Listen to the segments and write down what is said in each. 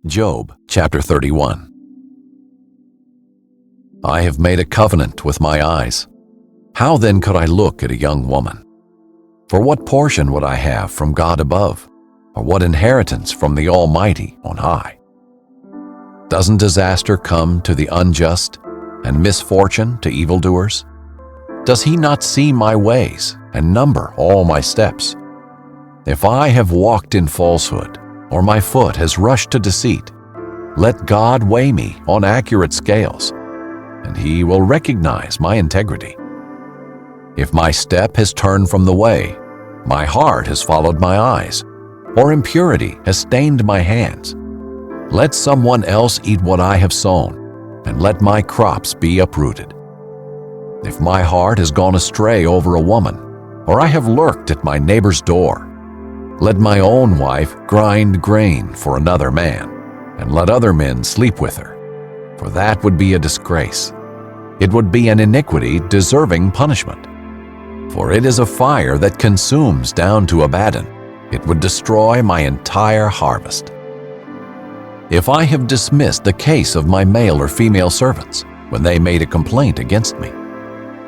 Job chapter 31. I have made a covenant with my eyes. How then could I look at a young woman? For what portion would I have from God above, or what inheritance from the Almighty on high? Doesn't disaster come to the unjust, and misfortune to evildoers? Does he not see my ways and number all my steps? If I have walked in falsehood, or my foot has rushed to deceit, let God weigh me on accurate scales, and he will recognize my integrity. If my step has turned from the way, my heart has followed my eyes, or impurity has stained my hands, let someone else eat what I have sown, and let my crops be uprooted. If my heart has gone astray over a woman, or I have lurked at my neighbor's door, let my own wife grind grain for another man, and let other men sleep with her, for that would be a disgrace. It would be an iniquity deserving punishment. For it is a fire that consumes down to Abaddon. It would destroy my entire harvest. If I have dismissed the case of my male or female servants when they made a complaint against me,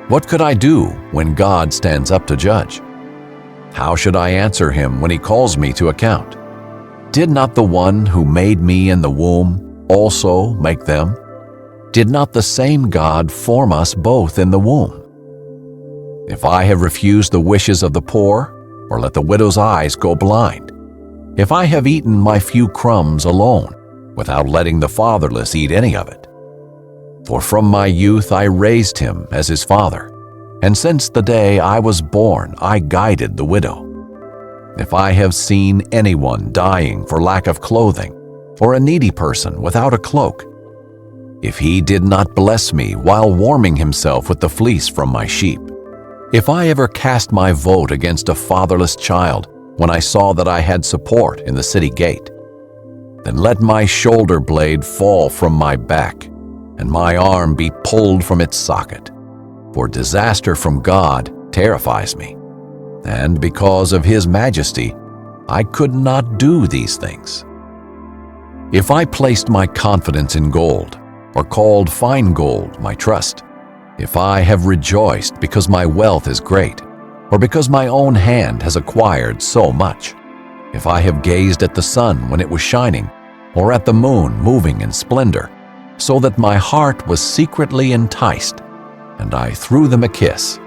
what could I do when God stands up to judge? How should I answer him when he calls me to account? Did not the one who made me in the womb also make them? Did not the same God form us both in the womb? If I have refused the wishes of the poor, or let the widow's eyes go blind, if I have eaten my few crumbs alone, without letting the fatherless eat any of it. For from my youth I raised him as his father, and since the day I was born I guided the widow. If I have seen anyone dying for lack of clothing, or a needy person without a cloak, if he did not bless me while warming himself with the fleece from my sheep, if I ever cast my vote against a fatherless child when I saw that I had support in the city gate, then let my shoulder blade fall from my back, and my arm be pulled from its socket. For disaster from God terrifies me, and because of his majesty, I could not do these things. If I placed my confidence in gold, or called fine gold my trust, if I have rejoiced because my wealth is great, or because my own hand has acquired so much, if I have gazed at the sun when it was shining, or at the moon moving in splendor, so that my heart was secretly enticed, and I threw them a kiss,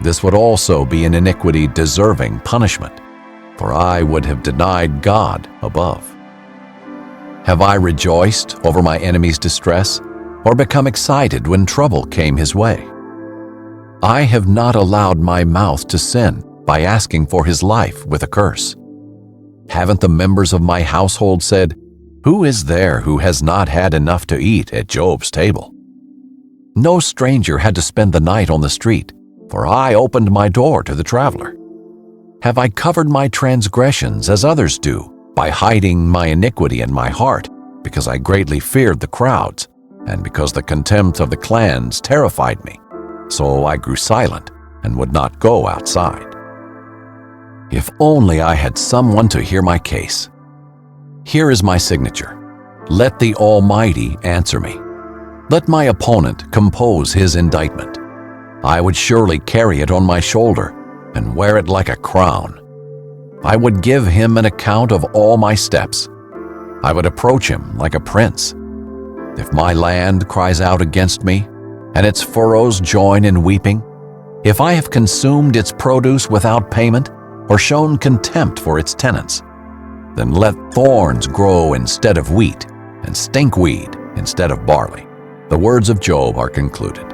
this would also be an iniquity deserving punishment, for I would have denied God above. Have I rejoiced over my enemy's distress, or become excited when trouble came his way? I have not allowed my mouth to sin by asking for his life with a curse. Haven't the members of my household said, "Who is there who has not had enough to eat at Job's table?" No stranger had to spend the night on the street, for I opened my door to the traveler. Have I covered my transgressions as others do, by hiding my iniquity in my heart, because I greatly feared the crowds, and because the contempt of the clans terrified me? So I grew silent and would not go outside. If only I had someone to hear my case. Here is my signature. Let the Almighty answer me. Let my opponent compose his indictment. I would surely carry it on my shoulder and wear it like a crown. I would give him an account of all my steps. I would approach him like a prince. If my land cries out against me, and its furrows join in weeping, if I have consumed its produce without payment, or shown contempt for its tenants, then let thorns grow instead of wheat, and stinkweed instead of barley. The words of Job are concluded.